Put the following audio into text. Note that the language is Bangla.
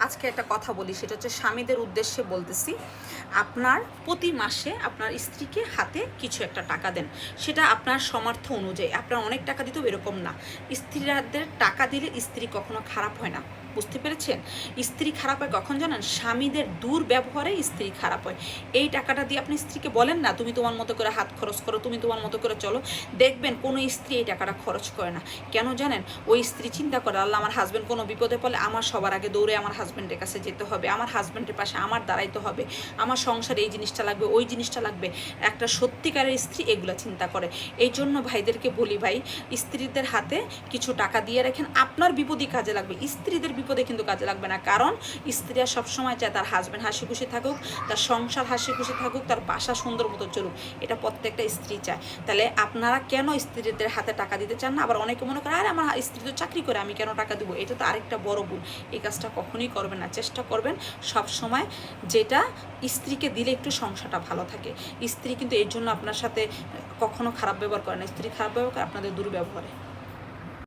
আজকে একটা কথা বলি, সেটা হচ্ছে স্বামীদের উদ্দেশ্যে বলতেছি। আপনার প্রতি মাসে আপনার স্ত্রীকে হাতে কিছু একটা টাকা দেন, সেটা আপনার সামর্থ্য অনুযায়ী। আপনার অনেক টাকা দিতেও এরকম না, স্ত্রীদের টাকা দিলে স্ত্রী কখনো খারাপ হয় না। বুঝতে পেরেছেন? স্ত্রী খারাপ হয় কখন জানেন? স্বামীদের দুর্ব্যবহারে স্ত্রী খারাপ হয়। এই টাকাটা দিয়ে আপনি স্ত্রীকে বলেন না, তুমি তোমার মতো করে হাত খরচ করো, তুমি তোমার মতো করে চলো। দেখবেন কোনো স্ত্রী এই টাকাটা খরচ করে না। কেন জানেন? ওই স্ত্রী চিন্তা করে, আল্লাহ আমার হাজব্যান্ড কোনো বিপদে পড়লে আমার সবার আগে দৌড়ে আমার হাজব্যান্ডের কাছে যেতে হবে, আমার হাজব্যান্ডের পাশে আমার দাঁড়াইতে হবে, আমার সংসারে এই জিনিসটা লাগবে, ওই জিনিসটা লাগবে। একটা সত্যিকারের স্ত্রী এগুলো চিন্তা করে। এই জন্য ভাইদেরকে বলি, ভাই স্ত্রীদের হাতে কিছু টাকা দিয়ে রাখেন, আপনার বিপদই কাজে লাগবে, স্ত্রীদের বিপদে কিন্তু কাজে লাগবে না। কারণ স্ত্রীরা সবসময় চায় তার হাজব্যান্ড হাসি খুশি থাকুক, তার সংসার হাসি খুশি থাকুক, তার বাসা সুন্দর মতো চলুক। এটা প্রত্যেকটা স্ত্রী চায়। তাহলে আপনারা কেন স্ত্রীদের হাতে টাকা দিতে চান না? আবার অনেকে মনে করে, আরে আমার স্ত্রী তো চাকরি করে, আমি কেন টাকা দেবো? এটা তো আরেকটা বড় ভুল। এই কাজটা কখনোই করবেন না। চেষ্টা করবেন সব সময় যেটা স্ত্রীকে দিলে একটু সংসারটা ভালো থাকে। স্ত্রী কিন্তু এর জন্য আপনার সাথে কখনো খারাপ ব্যবহার করে না। স্ত্রী খারাপ ব্যবহার করে আপনাদের দুর্ব্যবহারে।